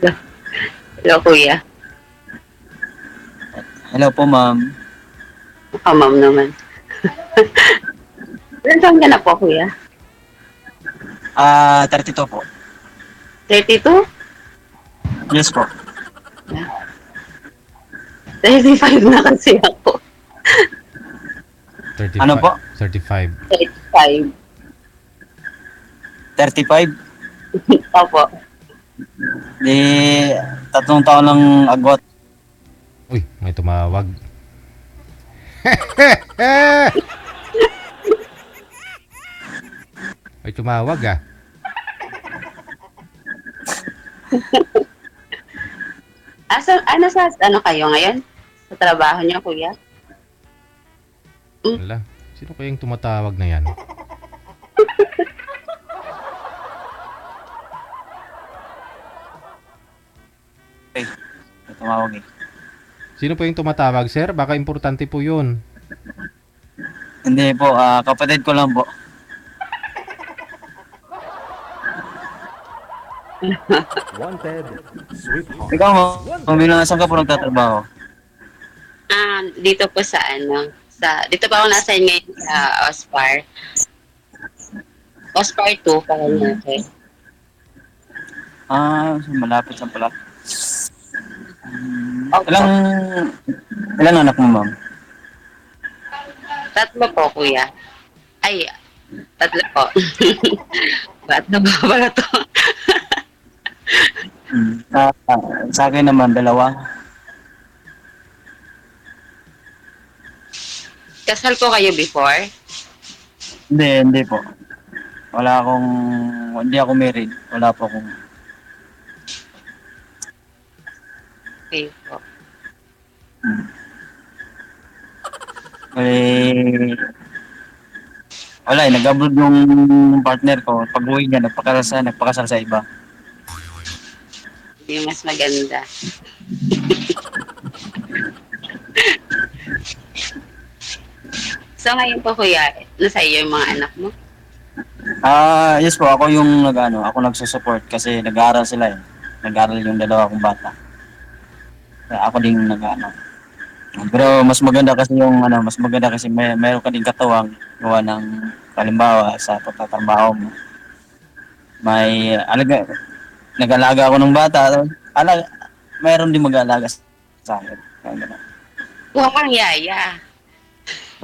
Hello, kuya. Hello po, ma'am. Ma'am naman. Ilan taon ka na po, kuya? 32 po. 32? Yes po. 35 na kasi ako. Ano 35. po? 35. 35. 35? Opo. Di, 3 taon lang agwat. Uy, may tumawag. May tumawag ah. Sa ano kayo ngayon? Sa trabaho niyo, kuya? Mm, Wala. Sino kayang tumatawag na yan? Okay, tumawag eh. Sino po yung tumatawag, sir? Baka importante po yun. Hindi po, kapatid ko lang po. Ikaw mo, kung bilang saan ka po nagtatrabaho? dito po sa ano, dito pa ako nasa ngayon sa OSPAR. OSPAR 2, Hmm. Paranaque. Malapit sa pala. Opo. Ilang anak mo, ma'am? Tatlo po, kuya. Ay, tatlo po. Ba't na ba pala to? Sa akin naman, dalawa. Kasal po kayo before? Hindi po. Wala akong, hindi ako married. Wala po akong, Okay po. eh, wala eh, nag-abroad yung partner ko. Pag-uwi niya, nagpakasal sa iba. Yung mas maganda. So ngayon po, kuya, nasa iyo yung mga anak mo? Yes po, ako yung ako nagsusupport kasi nag-aaral sila eh. Nag-aaral yung dalawa kong bata. Kaya ako din Pero mas maganda kasi meron ka din katuwang gawa ng halimbawa sa pagtatrabaho mo. Nag-alaga ako ng bata. Alaga, mayroon din mag-aalaga sa akin. Kaya ganun. Kuha kang yaya.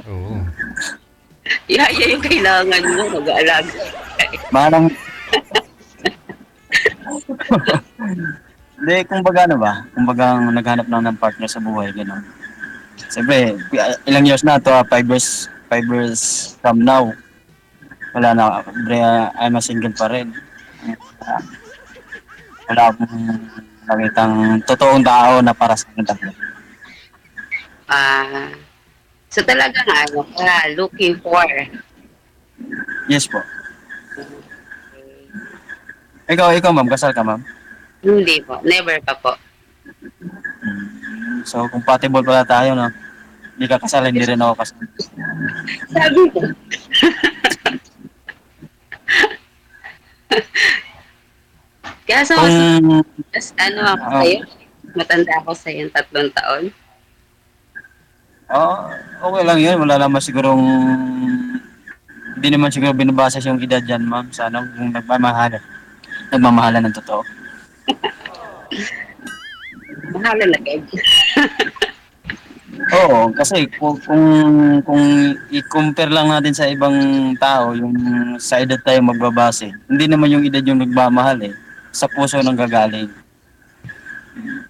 Oo. Yaya yung kailangan mo, mag-aalaga. Manang, hindi, kumbaga ano ba? Kumbaga naghanap lang ng partner sa buhay, gano'n. Siyempre, ilang years na to, 5 years from now. Wala na, I'm a single pa rin. Ah, Wala akong nakitang totoong tao na para sa akin talaga. Ah, so talagang ano ka, looking for. Yes po. Ikaw ma'am, kasal ka ma'am? Hindi po, never pa po. So, compatible pala tayo, no? Hindi ka kasal, hindi rin ako kasal. Sabi ko, kaso Kung, mas ano ako uh, sa'yo, matanda ako sa'yo 3 taon. oh, okay lang yun. Wala naman sigurong, hindi naman siguro binabasa yung edad dyan, ma'am, sa ano, kung nagmamahalan ng totoo. Mahala na kayo. Oo, kasi kung i-compare lang natin sa ibang tao, yung sa edad tayo magbabase, hindi naman yung edad yung nagmamahal eh. Sa puso nang gagaling.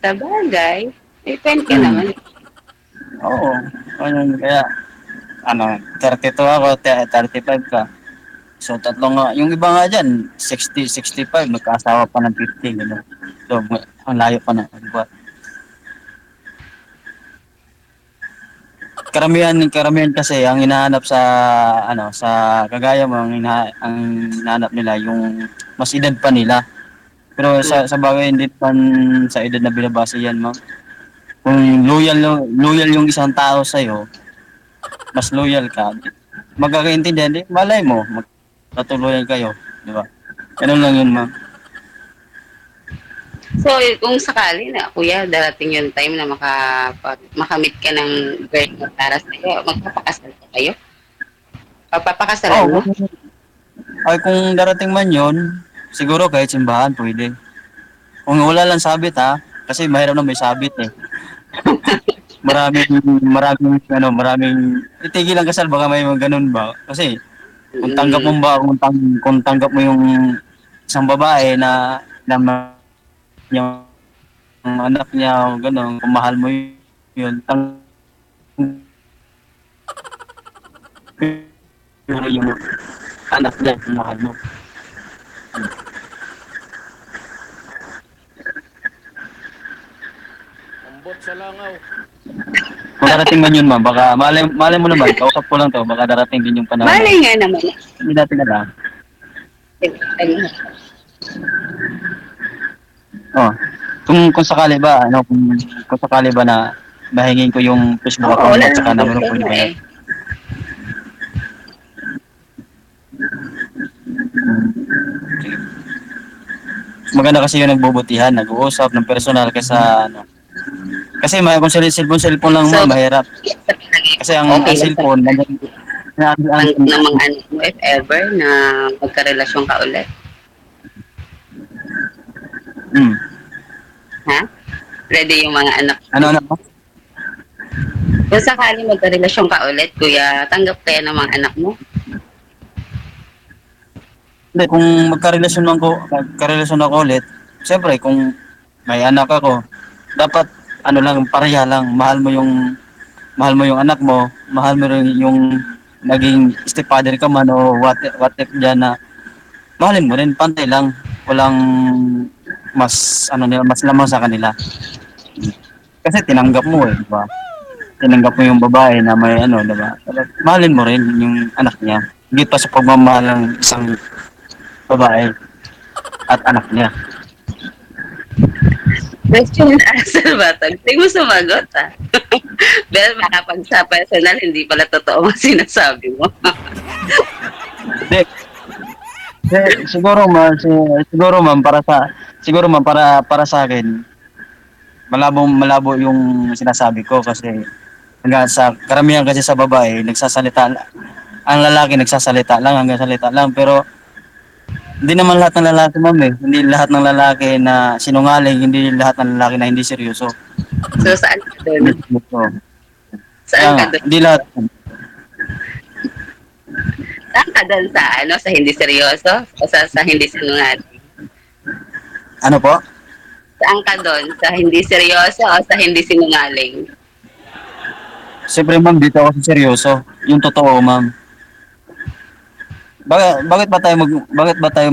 Sa bagay, may friend ka Hmm. naman. Oo. Kaya, 32 ako, 35 ka. So, tatlo nga. Yung iba nga dyan, 60, 65, magkaasawa pa ng 50, gano'n. So, ang layo pa na. Karamihan kasi ang hinahanap sa kagaya mo, ang hinahanap nila yung mas edad pa nila. Pero Hmm. sa bagay hindi naman sa edad na binabase yan, ma'am. Kung loyal yung isang tao sa iyo, mas loyal ka, magkakaintindihan, di malay mo, magkatuluyan kayo, di ba? Ganun lang yun, ma'am. So, kung sakali na, kuya, darating yung time na makamit ka ng girl na para sa'yo, magpapakasal ka kayo? Papapakasalan Oo, mo? ay kung darating man yon, siguro kahit simbahan pwede. Kung wala lang sabit ha, kasi mahirap na may sabit eh. Maraming, maraming itigil ang kasal baka may mga ganun ba? Kasi kung tanggap mo Mm, ba, kung tanggap mo yung isang babae na yung anak niya o gano'n, kung mahal mo yun, pero yung anak niya, kung mahal mo. Ambot sa langaw. Kung darating man yun, ma'am, baka malay mo naman, kausap ko lang to, baka darating din yung panahon na malay nga naman. hindi natin alam. Ano, Oh, kung sakali ba, kung sakali ba na mahingin ko yung Facebook oo, account mo wala at saka namang number mo, pwede problema ba yun? eh. Maganda kasi yung nagbubutihan, nag-uusap ng personal kaysa ano. Kasi kung cellphone lang So, ma'am, mahirap. sa palagay Kasi mo, ang okay lang sa cellphone, nandiyan, ang, ng mga anak mo if ever na magkarelasyon ka ulit? mm, Ha? Ready yung mga anak ano, mo? ano, Kung sakali magkarelasyon ka ulit, kuya, tanggap kaya ng mga anak mo? hindi, kung magkarelasyon ako ulit, siyempre, kung may anak ako, dapat, ano lang, pareha lang, mahal mo yung anak mo, mahal mo rin yung naging stepfather ka man o what if dyan na mahalin mo rin, pantay lang. Walang mas lamang sa kanila. Kasi tinanggap mo eh, di ba? Tinanggap mo yung babae na may ano, di ba? Mahalin mo rin yung anak niya. Higit pa sa pagmamahal ng isang babae at anak niya. Question and answer ba? Hindi mo sumagot, ah. Dahil baka pag sa personal, hindi pala totoo ang sinasabi mo. Hindi, siguro ma'am para sa akin malabo yung sinasabi ko kasi hanggang sa karamihan kasi sa babae nagsasalita ang lalaki nagsasalita lang hanggang salita lang pero hindi naman lahat ng lalaki ma'am eh hindi lahat ng lalaki na sinungaling hindi lahat ng lalaki na hindi seryoso So, saan ka hindi doon? seryoso kaya Saan ka nga doon? hindi lahat Saan ka doon sa, ano, sa hindi seryoso? O sa hindi sinungaling? ano po Saan ka doon? Sa hindi seryoso o sa hindi sinungaling? siyempre ma'am dito ako seryoso yung totoo ma'am bakit ba tayo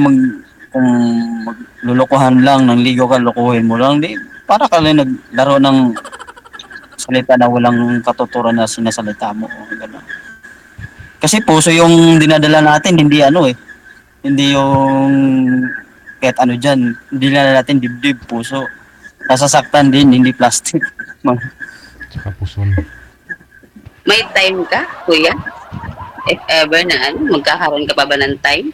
kung maglulukuhan lang ng ligaw ka lukuhin mo lang di para ka lang naglaro ng salita na walang katuturan na sinasalita mo o gano'n. Kasi puso yung dinadala natin hindi ano eh hindi yung kahit ano diyan hindi na natin dibdib puso nasasaktan din hindi plastic. Tsaka puson. May time ka, kuya? If ever na, ano, magkakaroon ka pa ba ng time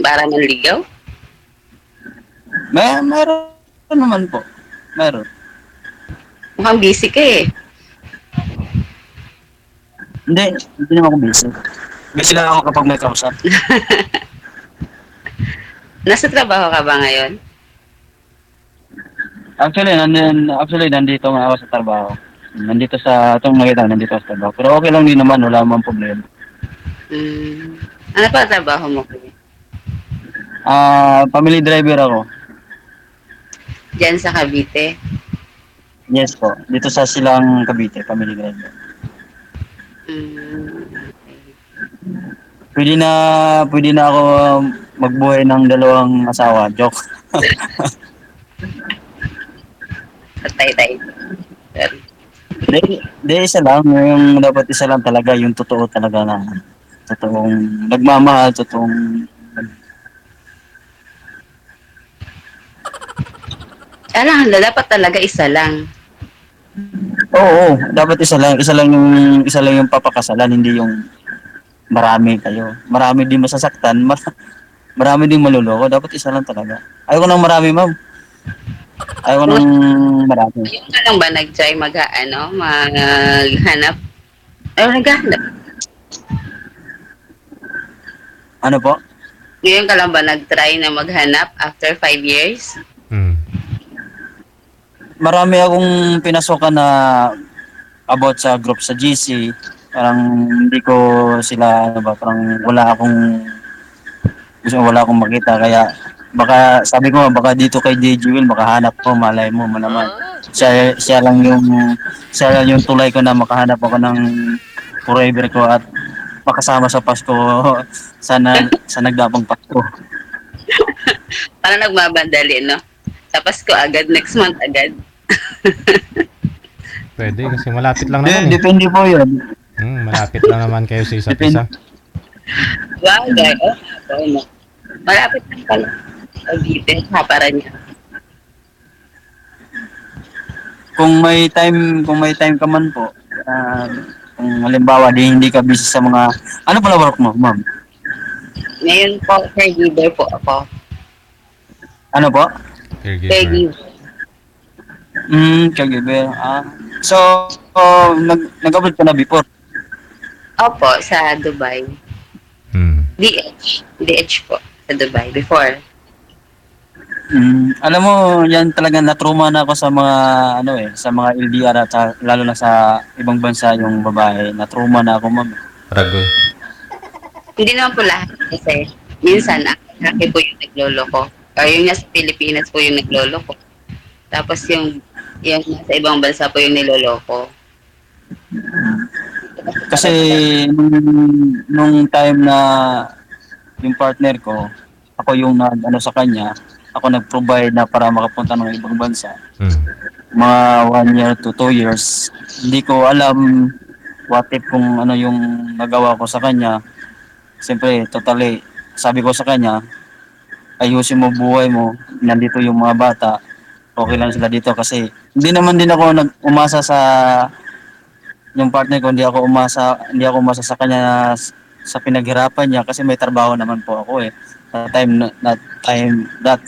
para manligaw? Meron naman po meron Mukhang busy ka eh. hindi naman ako busy lang ako kapag may kausap. Nasa trabaho ka ba ngayon? Actually, nandito nga ako sa trabaho. Nandito sa trabaho. Pero okay lang din naman, wala namang problema. Hmm. Ano pa trabaho mo, kuya? Family driver ako. Diyan sa Cavite? Yes po. Dito sa Silang Cavite, family driver. Hmm. Pwede na ako magbuhay ng dalawang asawa. Joke. Patay tayo. Sorry. Di isa lang. Yung dapat isa lang talaga, yung totoo talaga na totoong nagmamahal, totoong Alam, dapat talaga isa lang. Oo, dapat isa lang yung papakasalan, hindi yung marami kayo. Marami din masasaktan, marami din maluloko. Dapat isa lang talaga. Ayoko nang marami, ma'am. Ayaw ko ng marami. Yung ka lang ba nag-try maghanap? Ay, naghahanap. Ano po? Ngayon ka lang ba nag-try na maghanap after 5 years? Hmm. Marami akong pinasokan na about sa group sa GC. Parang hindi ko sila, ano ba, parang wala akong makita. Kaya baka, sabi ko, baka dito kay DJ Will, makahanap ko, malay mo naman. Siya lang yung tulay ko na makahanap ako ng forever ko at makasama sa Pasko sa nagdapang Pasko. Parang nagmabandali, no? Sa Pasko agad, next month agad. Pwede kasi malapit lang naman eh. Depende po yun. Malapit lang naman kayo sa isa't Depende. isa. Bagay, no? Malapit lang pala. Cavite, para niya. Kung may time ka man po, kung halimbawa hindi ka busy sa mga, ano pala work mo, ma'am? Ngayon po, caregiver po ako. Ano po? Caregiver. Caregiver. Caregiver. So, nag-abroad ka na before? Opo, sa Dubai. DH po, sa Dubai, before. Alam mo, yan talaga na-trauma na ako sa mga sa mga LDR at lalo na sa ibang bansa yung babae. Na-trauma na ako, ma'am. Ragoy. Hindi naman po lahat kasi minsan ang lalaki po yung nagloloko. O yung nasa Pilipinas po yung nagloloko. Tapos yung nasa ibang bansa po yung niloloko. Kasi nung time na yung partner ko, ako yung sa kanya, ako nag-provide na para makapunta ng ibang bansa. Mga 1 year to 2 years, hindi ko alam what if kung ano yung nagawa ko sa kanya. Siyempre, totally, sabi ko sa kanya, ayusin mo buhay mo, nandito yung mga bata, okay lang sila dito kasi hindi naman din ako umasa sa yung partner ko, hindi ako umasa sa kanya sa pinaghirapan niya kasi may trabaho naman po ako eh. Time that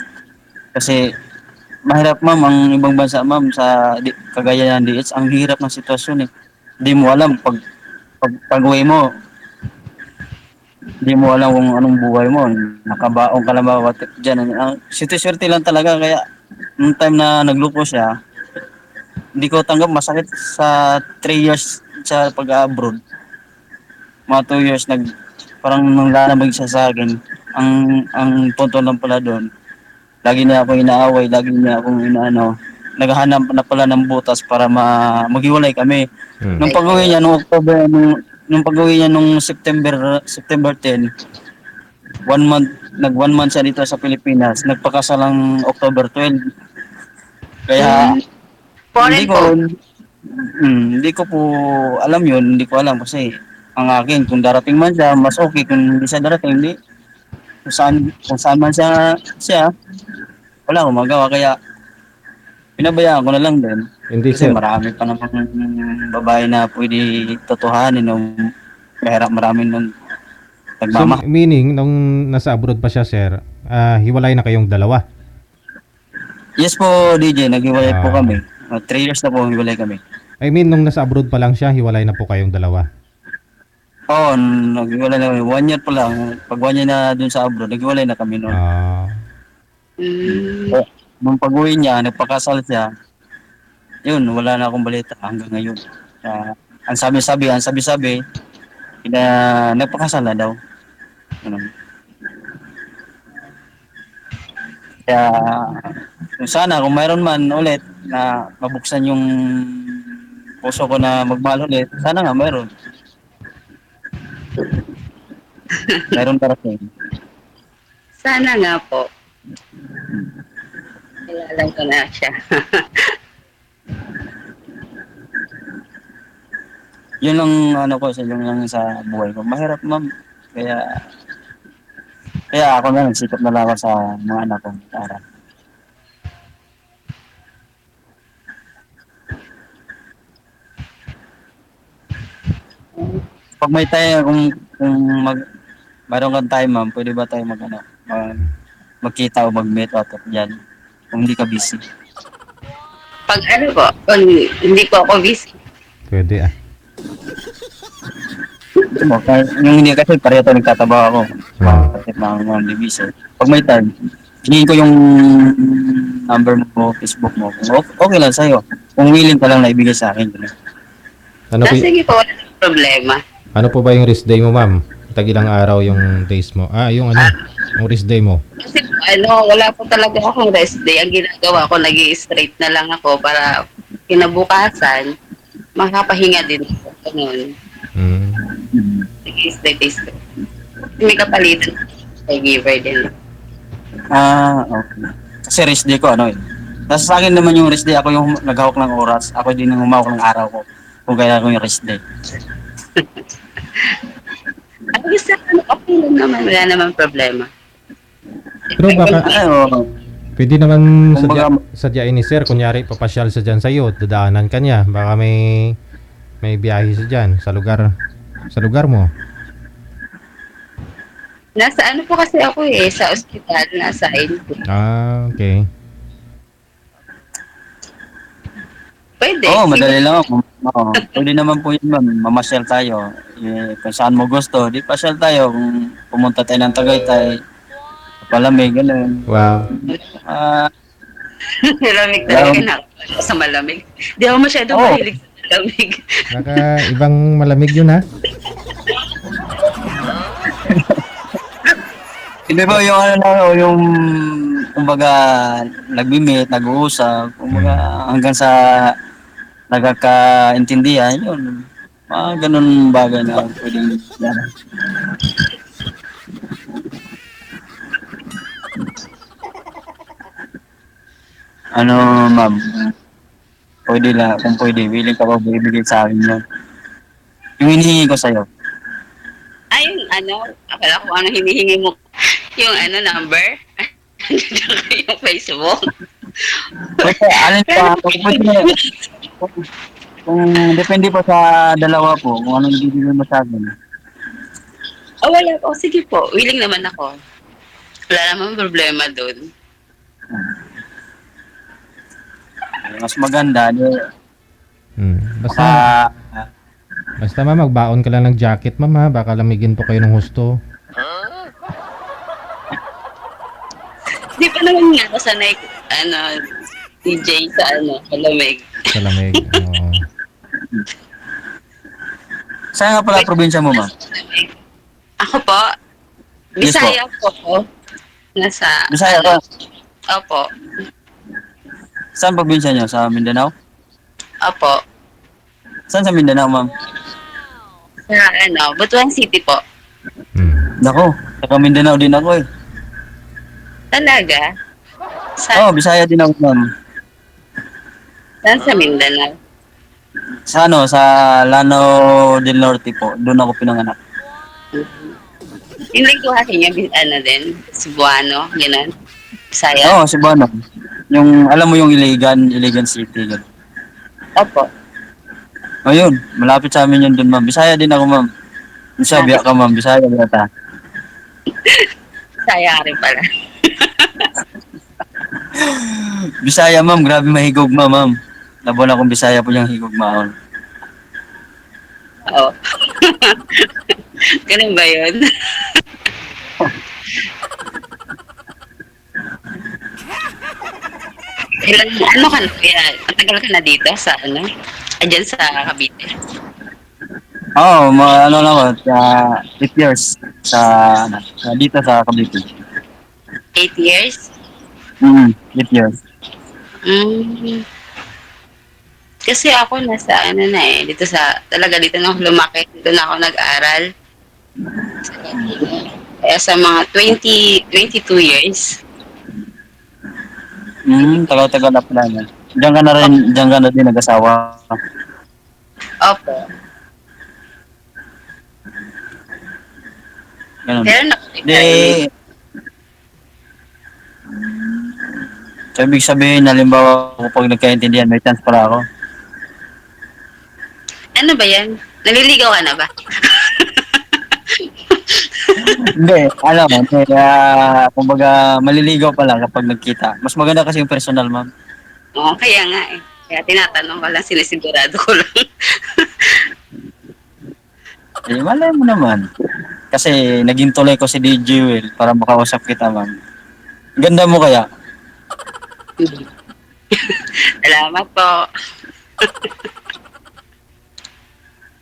kasi mahirap ma'am ang ibang bansa ma'am kagaya ng DH, ang hirap ng sitwasyon eh. Hindi mo alam pag-uwi mo, hindi mo alam kung anong buhay mo. Nakabaong ka lang ba dyan. Ang swerte lang talaga kaya nung time na naglupo siya, hindi ko tanggap masakit sa 3 years sa pag-abroad. Mga 2 years parang nanglalambag siya sa akin. Ang punto lang pala doon, lagi niya ako inaaway, lagi niya akong naghahanap na pala ng butas para maghiwalay kami. Nung pag-uwi niya nung October, nung pag-uwi niya nung September 10, 1 month, nag 1 month siya dito sa Pilipinas, nagpakasalang October 12. Kaya hindi Foreign ko po. hindi ko po alam yun, hindi ko alam kasi ang akin kung darating man siya, mas okay kung hindi siya darating, hindi. Kung saan man siya wala akong magawa kaya pinabayaan ko na lang din. Hindi Kasi sir. marami pa naman babae na pwede totohanin o marami nung So nagmamahal. meaning nung nasa abroad pa siya sir, hiwalay na kayong dalawa. Yes po, DJ, naghiwalay po Ah. kami. 3 years na po hiwalay kami. I mean nung nasa abroad pa lang siya, hiwalay na po kayong dalawa. Oo, naghiwalay na kami. 1 year pa lang. Pag 1 year na dun sa abroad, naghiwalay na kami noon. Mm. Nung pag-uwi niya, nagpakasal siya. Yun, wala na akong balita hanggang ngayon. Ang sabi-sabi, nagpakasal na daw. Ganun. Kaya, sana kung mayroon man ulit na mabuksan yung puso ko na magmahal ulit, sana nga mayroon. Mayroon darating. Sana nga po. Kilala ko na siya. Yun lang yun lang sa buhay ko. Mahirap ma'am. Kaya, ako na nagsikap na lang ako sa mga anak ko. Para. Pag may tayo, kung mayroon kang time ma'am, pwede ba tayo magkita o mag-meet out of dyan? Kung hindi ka busy. Pag ano po, pag hindi po ako busy. Pwede ah. Mo, yung hindi kasi pareho tayo nagtatabaho ako. Hmm. Bakit na mga division. Pag may time, hingin ko yung number mo, Facebook mo. Kung okay lang sa'yo. Kung willing ka lang na ibigay sa akin. Ganun. Ano po, Sige po, wala nang problema. ano po ba yung rest day mo, ma'am? Tag ilang araw yung days mo? Ah, yung ano, yung rest day mo. Kasi po, wala po talaga akong rest day. Ang ginagawa ko, nag-i-straight na lang ako para kinabukasan, makapahinga din ako. Ganun. Hmm. Nag-i-straight. May kapalitan kay giver din. Okay. Kasi rest day ko, ano eh. Tapos sa akin naman yung rest day, ako yung naghawak ng oras. Ako din yung humawak ng araw ko. Kung kaya ko yung rest day. At least, okay lang naman. Wala naman problema. Pero baka, Ano, pwede naman Kumbaga- sadyain ni sir, kunyari papasyal sa dyan sa'yo, dadaanan ka niya, baka may biyahe sa dyan, sa lugar mo. Nasa ano po kasi ako sa ospital, nasa INP. Ah, okay. Pwede. Oo, madali lang ako. Oo, pwede naman po yun, ma'am. Mamasyal tayo. Kung saan mo gusto, di pasyal tayo. Kung pumunta tayo ng Tagaytay, palamig, gano'n. Wow. Ah, Malamig talaga na ako sa malamig. Di ako masyado Oo. mahilig sa malamig. Baka ibang malamig yun ha. hindi ba yung yung kumbaga nagmi-meet, nag-uusap, kumbaga hanggang sa nagkakaintindihan, yun. Mga ganun bagay na pwedeng yan. Ano, ma'am? Pwede lang, kung pwede, willing ka ba bibigay sa akin yun? Yung hinihingi ko sa'yo. Ay, yung akala ko ano hinihingi mo. Yung number. Yung Facebook. Kasi alin pa, kung depende pa sa dalawa po, kung anong ibibigay mo sa akin. Wala po. Sige po. Willing naman ako. Wala naman problema dun. Mas maganda, di, Basta, baka, basta ma'am, magbaon ka lang ng jacket ma'am ha, baka lamigin po kayo ng husto. Di pa naman nga ako sanay, DJ sa malamig. Sa lamig. Oo. saan nga pala probinsya mo, ma'am? Ako po, Yes po. Bisaya po ako. Nasa, Bisaya ka? Opo. Saan probinsya niyo? Sa Mindanao? Opo. Saan sa Mindanao, ma'am? Sa Butuan City po. Nako, taga Mindanao din ako eh. Talaga? Oo, Bisaya din ako, ma'am. Saan sa Mindanao? Sa sa Lanao del Norte po. Doon ako pinanganak. Yung lingkuhan niya, din, Cebuano, gano'n. Bisaya? Oo, Cebuano. Yung, alam mo yung Iligan City. Yun. Opo. O yun, malapit sa amin yun dun, ma'am. Bisaya din ako, ma'am. Sabi ka, ma'am. Bisaya din ata. Bisaya ka rin pala. Bisaya, ma'am. Grabe mahigugma, ma'am. Nabon akong Bisaya po yung higugmaon. Oo. Ganun ba yun? Ano ka na kaya? Matagal ka na dito sa Diyan sa Cavite. Oo, ano lang ako, 8 years dito sa Cavite. 8 years? 8 years. Mm. Kasi ako nasa dito dito na ako lumaki, dito na ako nag-aral. Kaya sa mga 22 years. Tagal-tagal na pala yan. Diyan ka na din nag-asawa. Opo. Ganun. Pero Di, so, ibig sabihin, halimbawa, kapag nagkaintindihan, may chance para ako. ano ba yan? Naliligaw ka na ba? Hindi, alam mo, kumbaga, maliligaw pa lang kapag nagkita. Mas maganda kasi yung personal, ma'am. Oo, kaya nga eh. Kaya tinatanong ko lang, sinisigurado ko lang. Eh, malay mo naman. Kasi naging tuloy ko si DJ Will para makausap kita, ma'am. Ganda mo kaya? Salamat po.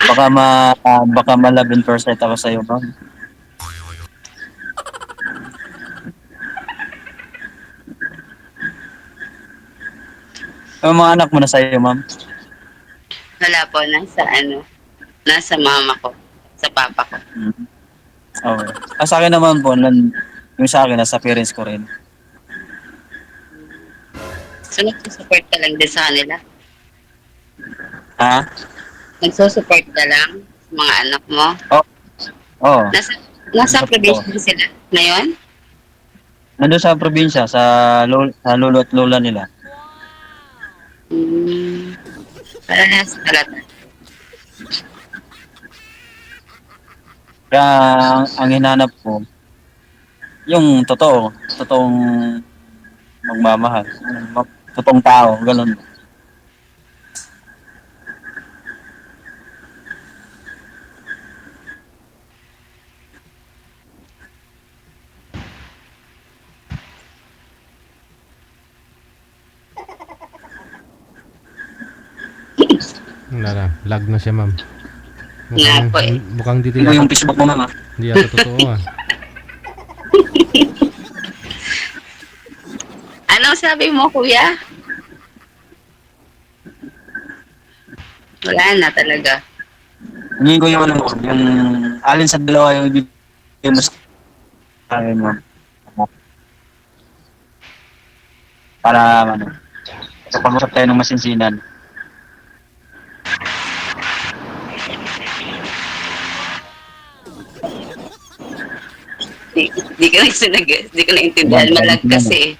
Baka ma-love in first sight ako sa iyo, ma'am. Ang mga anak mo na sa iyo, ma'am. Wala po, nasa mama ko, sa papa ko. Mm. Okay. Sa akin naman po, yung sa akin, nasa parents ko rin. So, nagsusupport ka lang din sa kanila? Ha? Nagsusupport ka lang sa mga anak mo? Oo. Nasa probinsya na sila ngayon? Nandun sa probinsya, sa lolo at lola nila. Para nasa talata. Kaya ang hinanap ko, yung totoong magmamahal, totoong tao, ganun. Wala na, lag na siya, ma'am. Nga po eh. Mukhang di Ito yung Facebook mo, mama. Hindi yata totoo ah. Anong sabi mo, kuya? Wala na talaga. Hingin ko yung yung alin sa dalawa yung ibigay mo sa akin, ma'am. Para, kapag-usap tayo ng masinsinan. Di ko na di ko naintindihan. Malag kasi.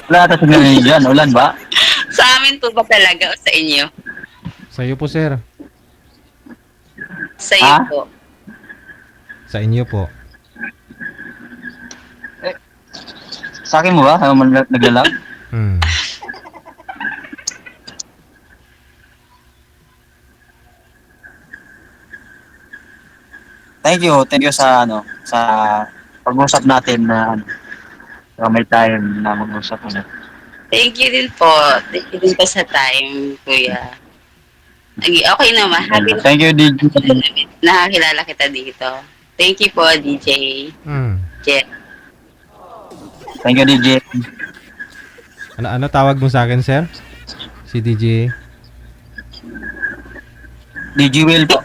Wala ata signal ngayon dyan. Ulan ba? Sa amin po ba talaga o sa inyo? Sa iyo po, sir. Sa iyo Ha? po. Sa inyo po. Sa akin mo ba? Naglalag? Hmm. Thank you sa sa pag-usap natin na may time na mag-usap ulit. Thank you din po. Thank you din po sa time, kuya. Okay naman. Happy Thank you, DJ. na nakakilala kita dito. Thank you po, DJ. Hmm. Jet. Thank you, DJ. Ano tawag mo sa akin, sir? Si DJ. DJ Will po.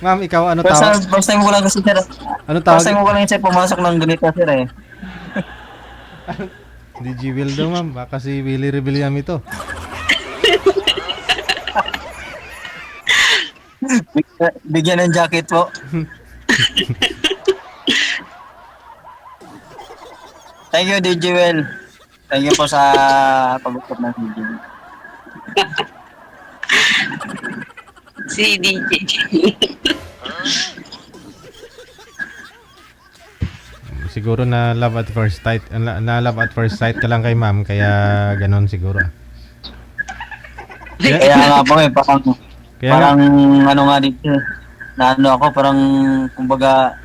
Ma'am, ikaw ano First tawag? time ko lang kasi sir. Ano First time tawag? ko lang sir pumasok ng ganito sir eh. DJ Will daw, ma'am. Baka si Willie Rebelliam ito. Bigyan ng jacket po. Thank you, DJ Will. Thank you po sa pag-usap ng DJ. Si DJ. Siguro na love at first sight. Na love at first sight ka lang kay ma'am. Kaya ganon siguro. Kaya nga po eh, Kaya parang ano nga dito, na ano ako, parang kumbaga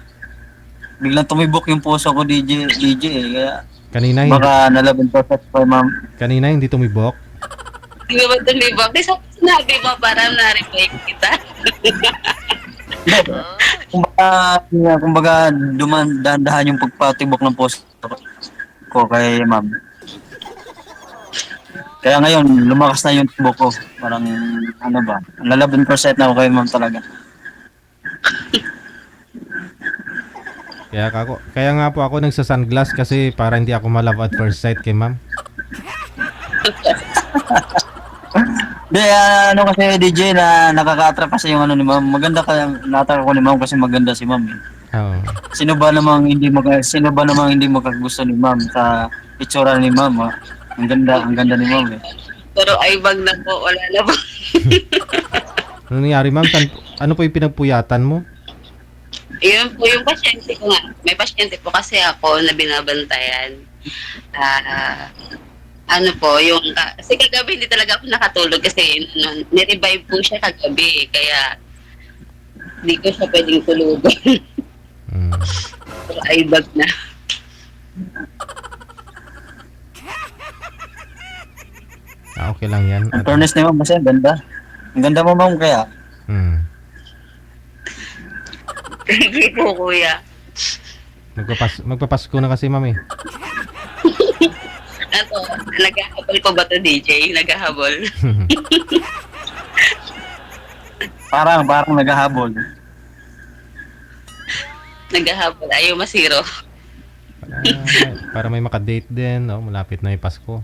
biglang tumibok yung puso ko DJ eh. Kaya kanina, baka nalaban po sa ma'am. kanina hindi tumibok. Di ba tumibok? Di sa sinabi mo, parang na-reply kita. Kumbaga dahan-dahan yung pagpatibok ng puso ko kay ma'am. Kaya ngayon, lumakas na yung tibok ko. Parang, ano ba, nalaban percent na ako kay ma'am talaga. Kaya nga po ako nagsa-sunglass kasi para hindi ako ma-love at first sight kay ma'am. Di, ano kasi DJ na nakaka-attract kasi yung ano ni ma'am. Maganda kaya nataka ko ni ma'am kasi maganda si ma'am. Oo. Sino ba namang hindi makagusto ni ma'am sa itsura ni ma'am? Ha? Ang ganda ni ma'am eh. Pero ay bag na po, wala na po. Ano nangyari, ma'am? Ano po yung pinagpuyatan mo? Yun po yung pasyente ko nga. May pasyente po kasi ako na binabantayan. Ah, ano po, yung, kasi kagabi hindi talaga ako nakatulog kasi nirevive po siya kagabi. Kaya, hindi ko siya pwedeng tulugan. Hmm. Pero ay bag na. Okay lang yan. Ang fairness ni ma'am kasi ang ganda. Ang ganda mo ma'am kaya. Hmm. Sige po, kuya. Magpapasko na kasi, ma'am eh. Ano, naghahabol pa ba to DJ? Naghahabol? Parang naghahabol. Naghahabol. Ayaw masiro. Para may makadate din, no? Malapit na yung Pasko.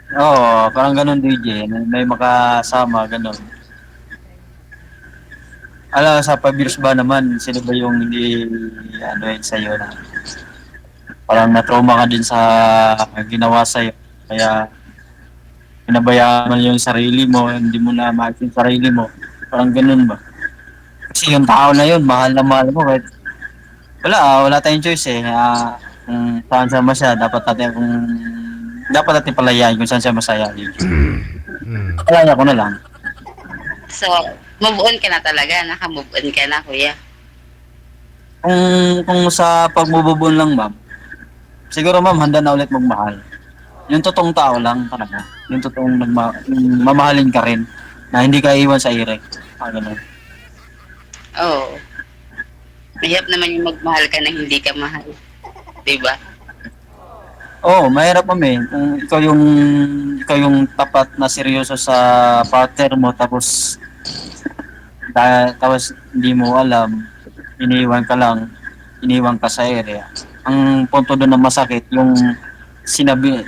Oo, parang ganun DJ. May makasama, ganun. Ala, sa 5 years ba naman, sino ba yung hindi, ano yun sa'yo na parang na-trauma ka din sa ginawa sa'yo. Kaya, pinabayaan mo yung sarili mo, hindi mo na maayos yung sarili mo. Parang ganun ba? Kasi yung tao na yun, mahal na mahal mo. Kahit, wala tayong choice eh. Kung saan siya masaya, dapat natin palayain kung saan siya masaya. Hmm. Palaya ko na lang. So, move on ka na talaga. Naka-move on ka na, kuya. Kung sa pagmububon lang, ma'am, siguro ma'am, handa na ulit magmahal. Yung totoong tao lang talaga. Yung totoong yung mamahalin ka rin na hindi ka iwan sa ire. Ganun. Oo. Mahirap naman yung magmahal ka na hindi ka mahal. Diba? Oo, mahirap ma'am eh. Kung ikaw yung tapat na seryoso sa partner mo tapos hindi mo alam, iniwan ka sa ere. Ang punto doon na masakit, yung sinabi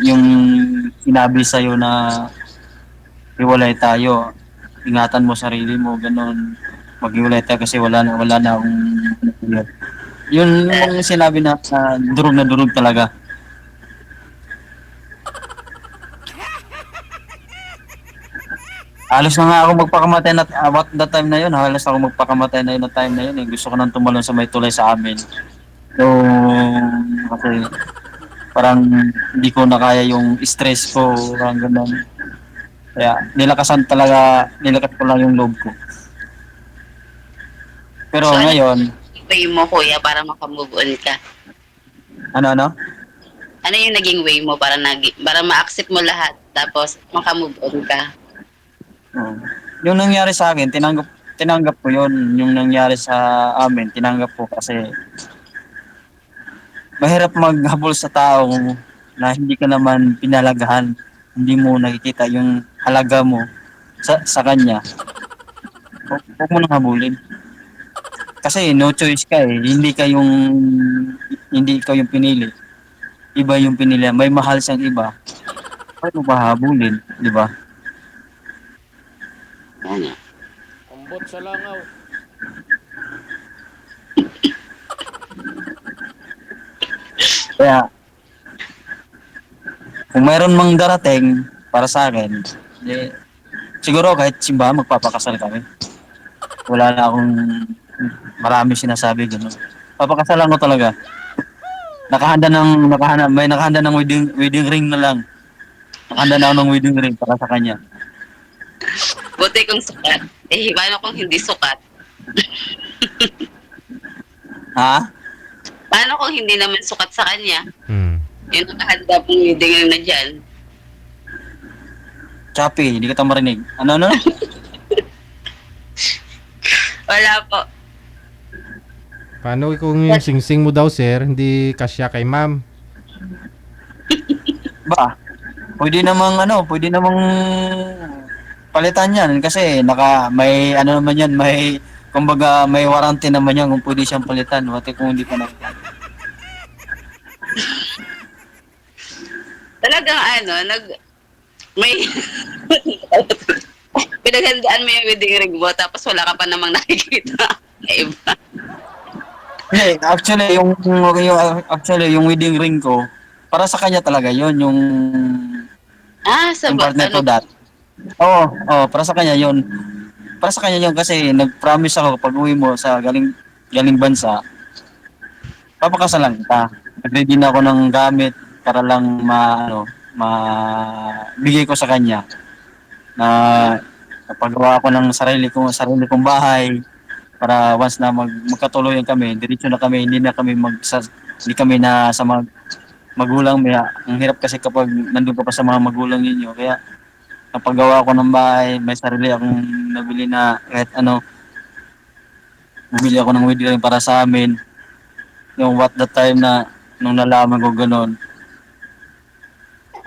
sa na hiwalay tayo. Ingatan mo sarili mo, ganun. Maghiwalay tayo kasi wala na akong yun yung sinabi na durog talaga. Halos na nga ako magpakamatay na about that time na yun. Halos ako magpakamatay na yun na time na yun. Eh. Gusto ko nang tumalon sa may tulay sa amin. So, kasi parang hindi ko na kaya yung stress ko. Parang ganun. Kaya nilakas ko lang yung loob ko. Pero So, ngayon, way mo, kuya, para makamove on ka? ano? Ano yung naging way mo para ma-accept mo lahat tapos makamove on ka? Yung nangyari sa akin, tinanggap ko yun. Yung nangyari sa amin, tinanggap ko kasi mahirap maghabol sa tao na hindi ka naman pinalagahan. Hindi mo nakikita yung halaga mo sa kanya. Huwag mo nang habulin. Kasi no choice ka eh. Hindi ikaw yung pinili. Iba yung pinili. May mahal siyang iba. Bakit mo ba habulin? Di ba? Ano? Ambot sa langaw. Kaya, kung mayroon mang darating para sa akin, siguro kahit simbahan magpapakasal kami. Wala na akong marami sinasabi gano'n. Papakasalan ko talaga. May nakahanda ng wedding ring na lang. Nakahanda na ako ng wedding ring para sa kanya. Buti kung sukat. Eh, paano kung hindi sukat? Ha? Paano kung hindi naman sukat sa kanya? Hmm. Yung nakahanda pong wedding na dyan. Chappy, hindi kita marinig. Ano? Wala po. Paano kung yung singsing mo daw, sir, hindi kasya kay ma'am? Ba? Pwede namang palitan yan kasi may ano naman yan, kumbaga may warranty naman yan kung pwede siyang palitan. Wati kung hindi pa na. Talagang may pinaghandaan mo yung wedding ring mo tapos wala ka pa namang nakikita na iba. Hindi, actually yung wedding ring ko para sa kanya talaga yon yung Sa Yung partner ano, ko dati. Oo, oo, para sa kanya yun. Para sa kanya yun kasi nag-promise ako pag uwi mo sa galing bansa, papakasalan kita. Nag-ready na ako ng gamit para lang bigay ko sa kanya na napagawa ako ng sarili kong bahay para once na magkatuloyan kami, diretso na kami, hindi kami na sa magulang. Ang hirap kasi kapag nandun ka pa sa mga magulang ninyo. Kaya napagawa ko ng bahay, may sarili akong nabili na kahit ano, bumili ako ng wedding ring para sa amin. Yung what the time na nung nalaman ko ganun,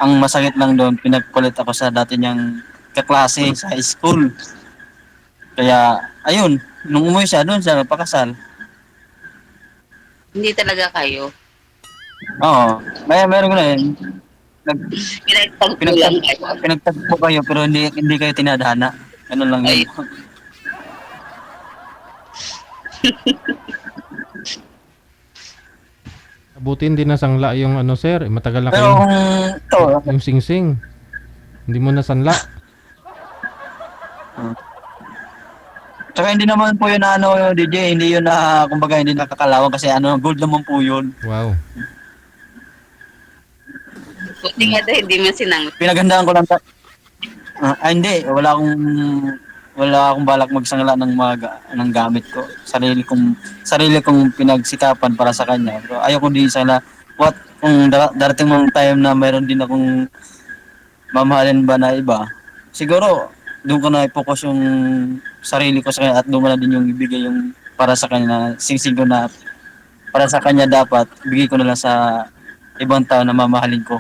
ang masakit lang doon, pinagkulit ako sa dati niyang kaklase sa high school. Kaya, ayun, nung umuwi siya, doon siya nagpakasal. hindi talaga kayo. Oo, meron ko na yun. Nag, Pinagtagpo lang pinagtag, kayo. pinagtagpo kayo pero hindi kayo tinadhana. Ganun lang yun. Ay, Buti hindi nasangla yung ano sir, matagal na Pero kayong kung ito, yung sing-sing. Hindi mo nasanla. tsaka hindi naman po yun na DJ, hindi yun na, kumbaga hindi nakakalawan kasi gold naman po yun. Wow. buti nga daw hindi man sinang. Pinagandaan ko lang. Hindi, wala akong balak magsangla ng gamit ko. Sarili kong pinagsikapan para sa kanya. Pero ayoko din sana kung darating mong time na mayroon din akong mamahalin ba na iba. Siguro doon ko na i-focus yung sarili ko sa kanya at doon ko na din yung ibigay yung para sa kanya na singsing ko na para sa kanya dapat bigay ko na lang sa ibang tao na mamahalin ko.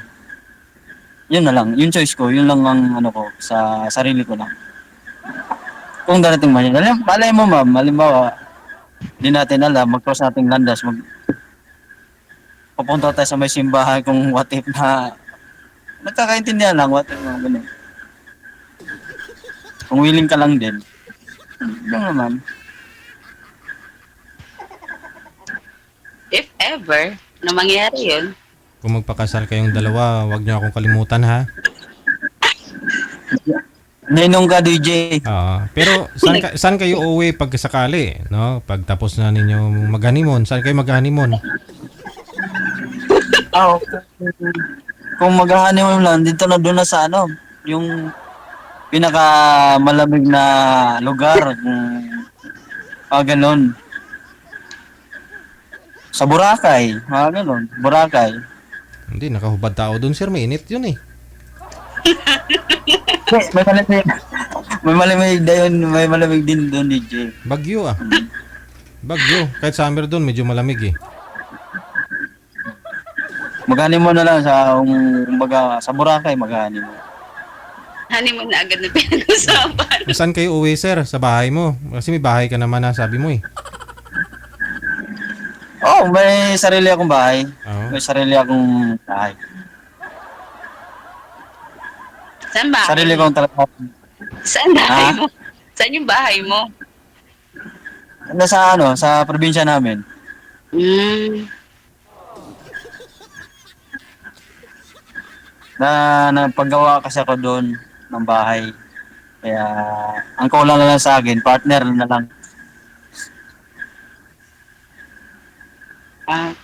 Yun na lang, yung choice ko, yun lang ang ko sa sarili ko lang. Kung darating man yun. Malay mo ma'am, halimbawa, di natin alam, mag-cross nating landas, pupunta tayo sa may simbahan kung what if na nagkakaintindihan lang, what if na ganun. Kung willing ka lang din. Yun naman. If ever na mangyari yun, Kung magpakasal kayong dalawa, wag niyo akong kalimutan ha. Ninong ka DJ. Pero saan kayo uuwi pag sakali, no? Pag tapos na ninyo mag-honeymoon, saan kayo mag-honeymoon? Kung mag-honeymoon lang, dito na doon na sa yung pinaka malamig na lugar. Ganun. Sa Boracay. Ganun. Boracay. Hindi, nakahubad tao doon sir, mainit yun eh. May malamig. May malamig din doon, DJ. Bagyo ah. Bagyo. Kahit summer doon, medyo malamig eh. Mag-honeymoon na lang kumbaga, sa Boracay mag-honeymoon. honeymoon na agad na pinag-usapan. Saan kayo uwi sir? Sa bahay mo? Kasi may bahay ka naman na sabi mo eh. May sarili akong bahay. Oo. May sarili akong bahay. Saan bahay Sarili mo? kong talaga. Saan bahay Ha? mo? Saan yung bahay mo? Sa probinsya namin. Nagpagawa kasi ako doon ng bahay. Kaya, ang kulang na lang sa akin, partner na lang. Okay.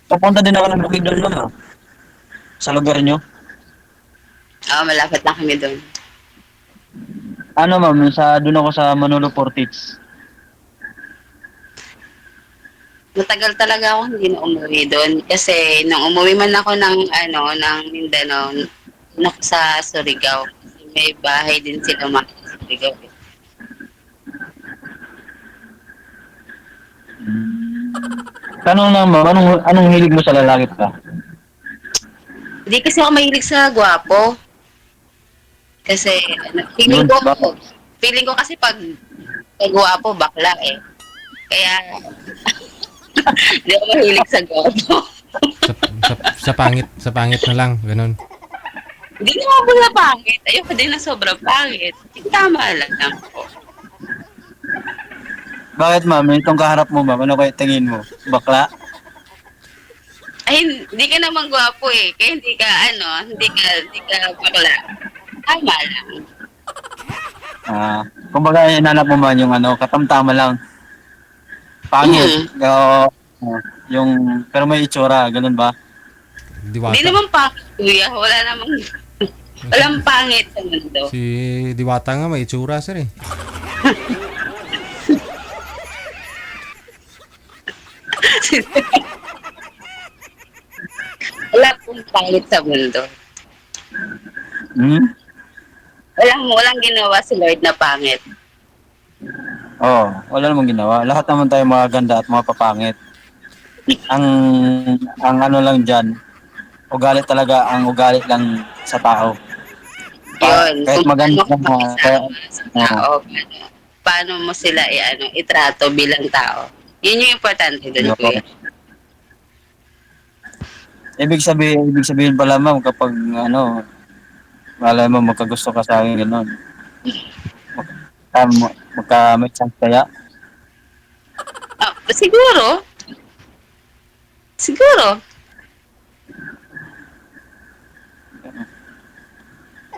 Papunta din ako ng bukid doon, no? Sa lugar nyo. Malapit lang kami doon. Ma'am, doon ako sa Manolo Portage. Matagal talaga ako hindi na umuwi doon. Kasi nung umuwi man ako ng Mindanao, sa Surigao. May bahay din sila sa Surigao. Tanong lang, ma'am, anong hilig mo sa lalaki ka? Hindi kasi ako mahilig sa gwapo. Kasi feeling ko kasi pag gwapo, bakla eh. Kaya, hindi ako mahilig sa gwapo. Sa pangit na lang, ganun. Hindi naman po na pangit. Ayoko din na sobrang pangit. Tama lang po. Bakit ma'am? Itong kaharap mo ma'am, ano kayo tingin mo? Bakla? Ay, hindi ka naman gwapo eh. Kaya hindi ka bakla. Tama lang. Kumbaga hinanap mo man yung ano, katamtama lang. Pangit. Yung, pero may itsura, ganun ba? Hindi Diwata. naman pangit, kuya. Walang pangit sa mundo. Si Diwata nga may itsura sir eh. Wala pong pangit sa mundo. Hmm? Walang ginawa si Lord na pangit. Wala namang ginawa. Lahat naman tayo mga ganda at mga papangit. Ang ano lang diyan, ang ugali lang sa tao. Yun. Kahit Kung maganda paano ka kaya, makisama sa tao, paano mo sila itrato bilang tao. Yun yung importante doon, kuya. ibig sabihin pala ma'am kapag ano, malay mo magkagusto ka sa akin gano'n. May chance kaya. Siguro. Siguro.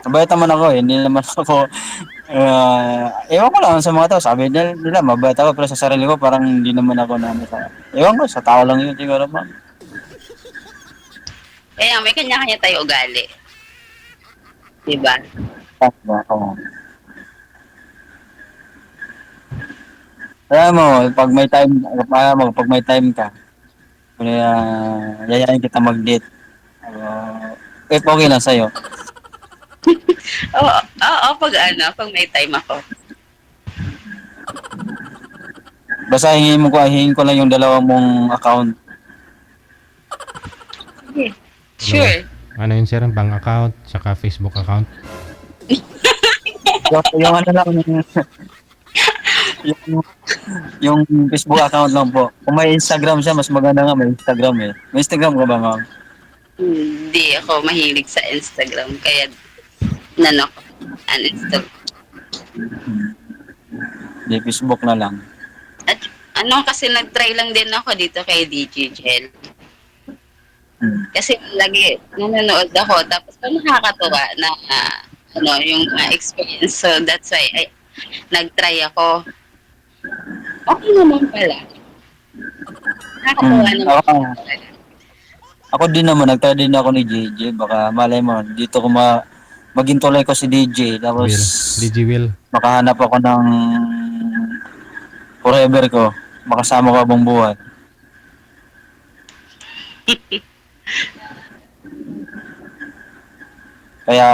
Mabait naman ako eh. Hindi naman ako ewan ko lang sa mga tao. Sabi nila mabait ako pero sa sarili ko parang hindi naman ako ewan ko, sa tao lang yun siguro ma'am. Kaya may kanya-kanya tayo ugali. Diba? Oo. Kaya mo, pag may time ka, yayain kita mag-date. Okay lang sa'yo. Oo, pag may time ako. Basta hingin ko lang yung dalawa mong account. Sure. Ano yun sir? Bank account, saka Facebook account. Yung ano lang, yung Facebook account lang po. Kung may Instagram siya, mas maganda nga may Instagram eh. May Instagram ka ba ma'am? Hindi ako mahilig sa Instagram. Kaya, uninstall. Hindi, Facebook na lang. At kasi nag-try lang din ako dito kay DJ Gel. Kasi lagi nanonood ako. Tapos nakakatuwa na yung experience. So that's why nag-try ako. Okay naman pala. Nakakatuwa naman. Ako din naman, nag-try din ako ni JJ. Baka malay mo, dito ko maging tulay ko si DJ. Tapos DJ Will. makahanap ako ng forever ko. Makasama ko habang buhay. Kaya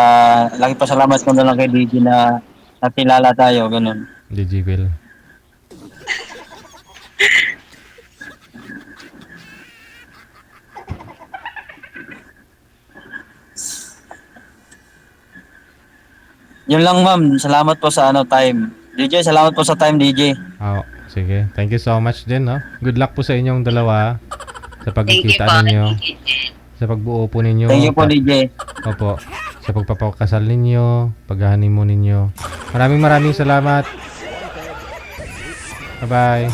laki pasalamat ko na lang kay DJ na nakilala tayo, ganun. DJ Will. Yun lang ma'am, salamat po sa time. DJ, salamat po sa time DJ. Sige. Thank you so much din, no? Good luck po sa inyong dalawa sa Thank you pagkikita po. ninyo, sa pagbuo po ninyo. Thank you po DJ. Opo. Sa pagpapakasal ninyo, pag-honeymoon ninyo. Maraming salamat. Bye-bye.